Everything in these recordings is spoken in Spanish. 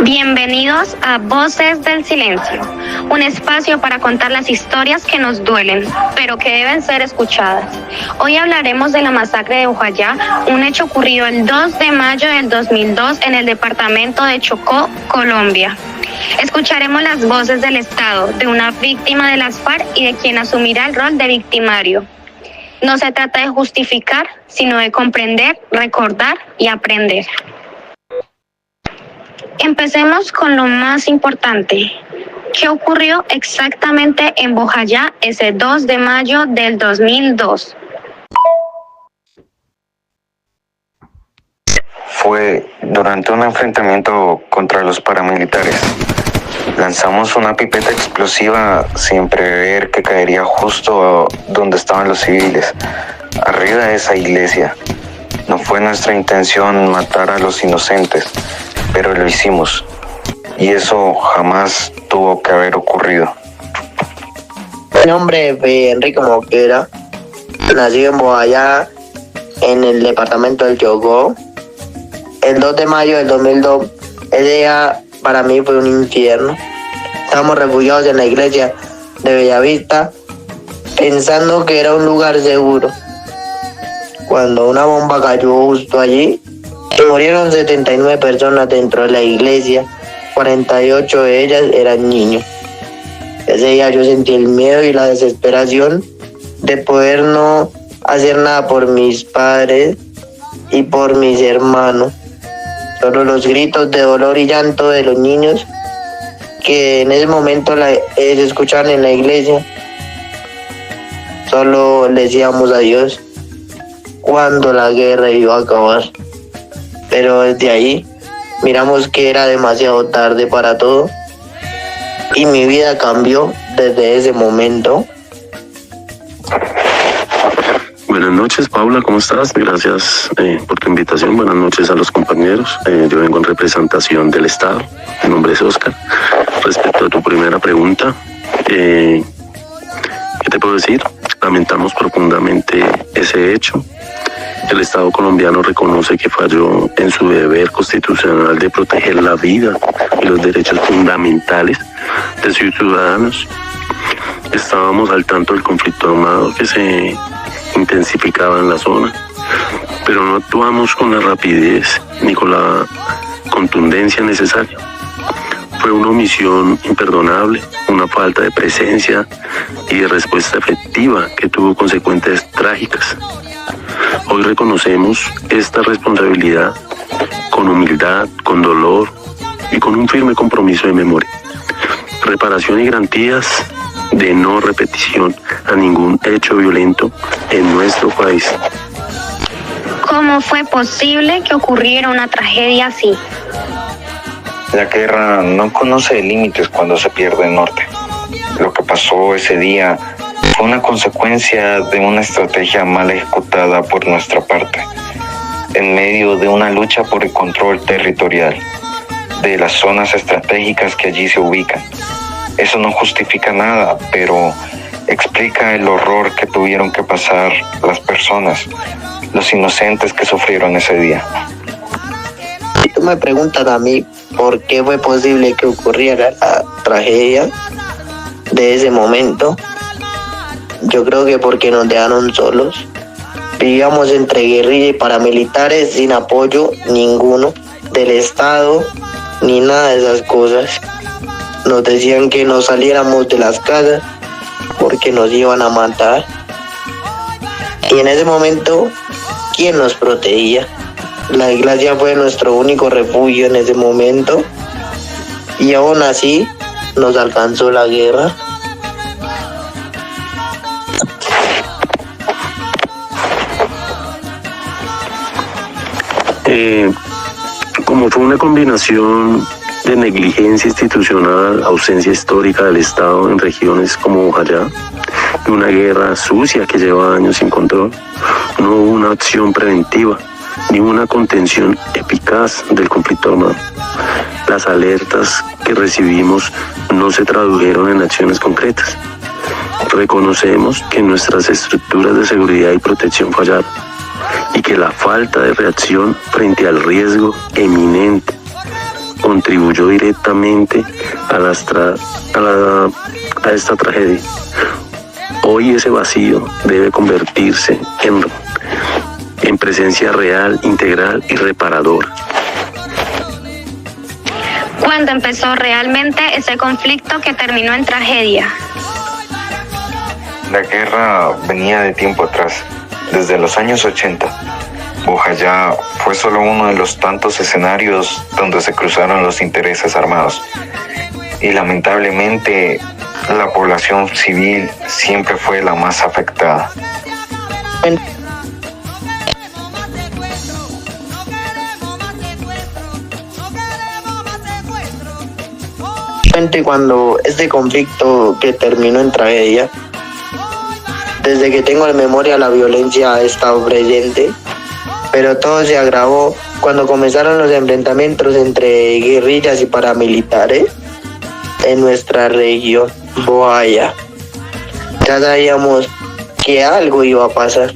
Bienvenidos a Voces del Silencio, un espacio para contar las historias que nos duelen, pero que deben ser escuchadas. Hoy hablaremos de la masacre de Ujayá, un hecho ocurrido el 2 de mayo del 2002 en el departamento de Chocó, Colombia. Escucharemos las voces del Estado, de una víctima de las FARC y de quien asumirá el rol de victimario. No se trata de justificar, sino de comprender, recordar y aprender. Empecemos con lo más importante. ¿Qué ocurrió exactamente en Ujayá ese 2 de mayo del 2002? Fue durante un enfrentamiento contra los paramilitares. Lanzamos una pipeta explosiva sin prever que caería justo donde estaban los civiles, arriba de esa iglesia. No fue nuestra intención matar a los inocentes, pero lo hicimos, y eso jamás tuvo que haber ocurrido. Mi nombre es Enrique Mosquera, nací en Ujayá, en el departamento del Chocó. El 2 de mayo del 2002, ese día para mí fue un infierno. Estábamos refugiados en la iglesia de Bellavista, pensando que era un lugar seguro, cuando una bomba cayó justo allí. Murieron 79 personas dentro de la iglesia, 48 de ellas eran niños. Ese día yo sentí el miedo y la desesperación de poder no hacer nada por mis padres y por mis hermanos. Solo los gritos de dolor y llanto de los niños que en ese momento se escuchaban en la iglesia. Solo le decíamos adiós cuando la guerra iba a acabar. Pero desde ahí miramos que era demasiado tarde para todo y mi vida cambió desde ese momento. Buenas noches, Paula, ¿cómo estás? Gracias por tu invitación. Buenas noches a los compañeros. Yo vengo en representación del Estado. Mi nombre es Oscar. Respecto a tu primera pregunta, ¿qué te puedo decir? Lamentamos profundamente ese hecho. El Estado colombiano reconoce que falló en su deber constitucional de proteger la vida y los derechos fundamentales de sus ciudadanos. Estábamos al tanto del conflicto armado que se intensificaba en la zona, pero no actuamos con la rapidez ni con la contundencia necesaria. Fue una omisión imperdonable, una falta de presencia y de respuesta efectiva que tuvo consecuencias trágicas. Hoy reconocemos esta responsabilidad con humildad, con dolor y con un firme compromiso de memoria, reparación y garantías de no repetición a ningún hecho violento en nuestro país. ¿Cómo fue posible que ocurriera una tragedia así? La guerra no conoce límites cuando se pierde el norte. Lo que pasó ese día fue una consecuencia de una estrategia mal ejecutada por nuestra parte, en medio de una lucha por el control territorial de las zonas estratégicas que allí se ubican. Eso no justifica nada, pero explica el horror que tuvieron que pasar las personas, los inocentes que sufrieron ese día. Si tú me preguntas a mí por qué fue posible que ocurriera la tragedia de ese momento, yo creo que porque nos dejaron solos. Vivíamos entre guerrilla y paramilitares sin apoyo ninguno del Estado ni nada de esas cosas. Nos decían que no saliéramos de las casas porque nos iban a matar. Y en ese momento, ¿quién nos protegía? La iglesia fue nuestro único refugio en ese momento. Y aún así, nos alcanzó la guerra. Como fue una combinación de negligencia institucional, ausencia histórica del Estado en regiones como Ujayá, y una guerra sucia que lleva años sin control, no hubo una acción preventiva ni una contención eficaz del conflicto armado. Las alertas que recibimos no se tradujeron en acciones concretas. Reconocemos que nuestras estructuras de seguridad y protección fallaron y que la falta de reacción frente al riesgo eminente contribuyó directamente a esta tragedia. Hoy ese vacío debe convertirse en presencia real, integral y reparadora. ¿Cuándo empezó realmente ese conflicto que terminó en tragedia? La guerra venía de tiempo atrás, desde los años 80. Bojayá fue solo uno de los tantos escenarios donde se cruzaron los intereses armados. Y lamentablemente, la población civil siempre fue la más afectada. Cuando este conflicto que terminó en tragedia, desde que tengo en memoria la violencia ha estado presente, pero todo se agravó cuando comenzaron los enfrentamientos entre guerrillas y paramilitares en nuestra región, Bojayá. Ya sabíamos que algo iba a pasar,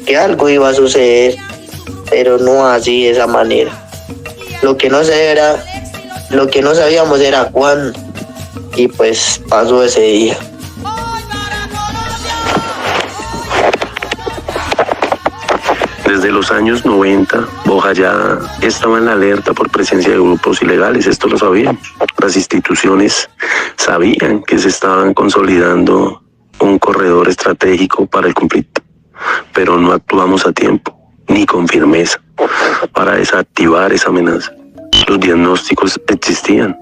que algo iba a suceder, pero no así de esa manera. Lo que no sabíamos era cuándo, y pues pasó ese día. Desde los años 90, Bojayá estaba en la alerta por presencia de grupos ilegales, esto lo sabíamos. Las instituciones sabían que se estaban consolidando un corredor estratégico para el conflicto, pero no actuamos a tiempo, ni con firmeza, para desactivar esa amenaza. Los diagnósticos existían,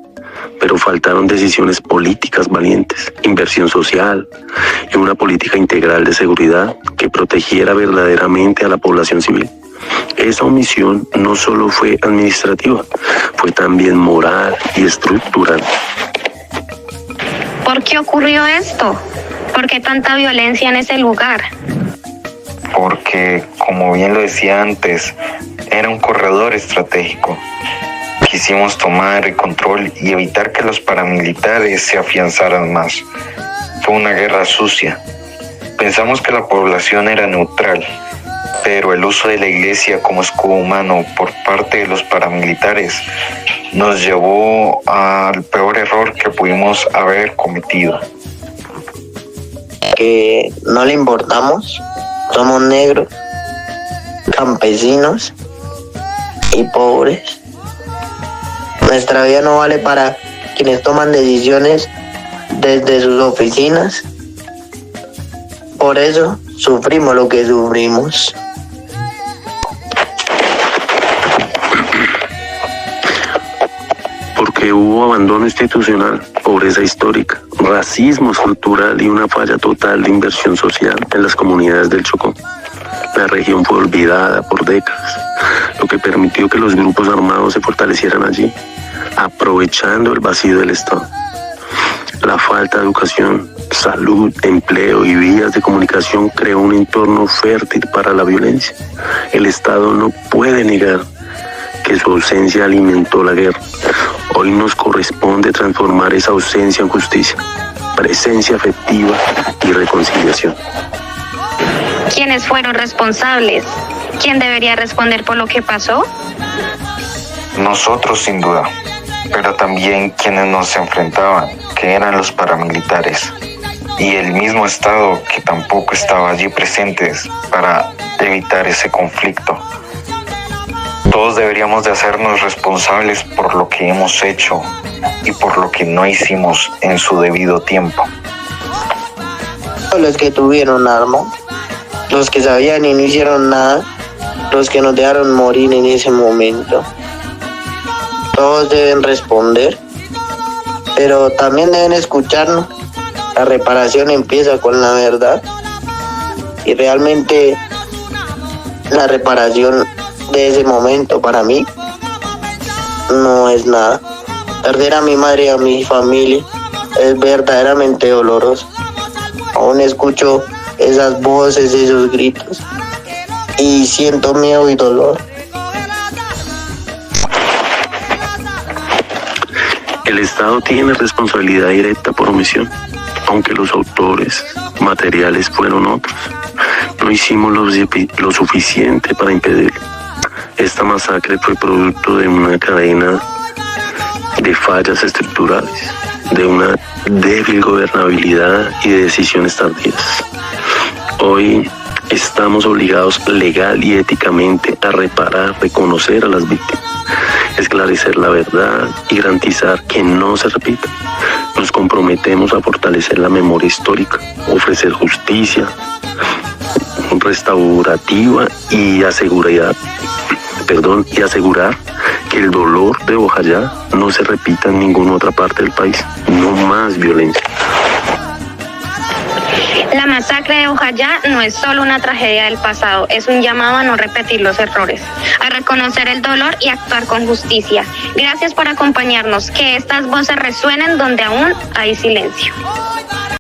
pero faltaron decisiones políticas valientes, inversión social y una política integral de seguridad que protegiera verdaderamente a la población civil. Esa omisión no solo fue administrativa, fue también moral y estructural. ¿Por qué ocurrió esto? ¿Por qué tanta violencia en ese lugar? Porque, como bien lo decía antes, era un corredor estratégico. Quisimos tomar el control y evitar que los paramilitares se afianzaran más. Fue una guerra sucia. Pensamos que la población era neutral, pero el uso de la iglesia como escudo humano por parte de los paramilitares nos llevó al peor error que pudimos haber cometido. Que no le importamos, somos negros, campesinos y pobres. Nuestra vida no vale para quienes toman decisiones desde sus oficinas. Por eso sufrimos lo que sufrimos. Porque hubo abandono institucional, pobreza histórica, racismo estructural y una falla total de inversión social en las comunidades del Chocó. La región fue olvidada por décadas, lo que permitió que los grupos armados se fortalecieran allí, aprovechando el vacío del Estado. La falta de educación, salud, empleo y vías de comunicación creó un entorno fértil para la violencia. El Estado no puede negar que su ausencia alimentó la guerra. Hoy nos corresponde transformar esa ausencia en justicia, presencia afectiva y reconciliación. ¿Quiénes fueron responsables? ¿Quién debería responder por lo que pasó? Nosotros, sin duda, pero también quienes nos enfrentaban, que eran los paramilitares, y el mismo Estado que tampoco estaba allí presentes para evitar ese conflicto. Todos deberíamos de hacernos responsables por lo que hemos hecho y por lo que no hicimos en su debido tiempo. Los que tuvieron armas, los que sabían y no hicieron nada, los que nos dejaron morir en ese momento. Todos deben responder, pero también deben escucharnos. La reparación empieza con la verdad y realmente la reparación de ese momento para mí no es nada. Perder a mi madre y a mi familia es verdaderamente doloroso. Aún escucho esas voces, esos gritos y siento miedo y dolor. El Estado tiene responsabilidad directa por omisión, aunque los autores materiales fueron otros. No hicimos lo suficiente para impedirlo. Esta masacre fue producto de una cadena de fallas estructurales, de una débil gobernabilidad y de decisiones tardías. Hoy estamos obligados legal y éticamente a reparar, reconocer a las víctimas, esclarecer la verdad y garantizar que no se repita. Nos comprometemos a fortalecer la memoria histórica, ofrecer justicia restaurativa y asegurar que el dolor de Bojayá no se repita en ninguna otra parte del país. No más violencia. La masacre de Bojayá no es solo una tragedia del pasado, es un llamado a no repetir los errores, a reconocer el dolor y actuar con justicia. Gracias por acompañarnos, que estas voces resuenen donde aún hay silencio.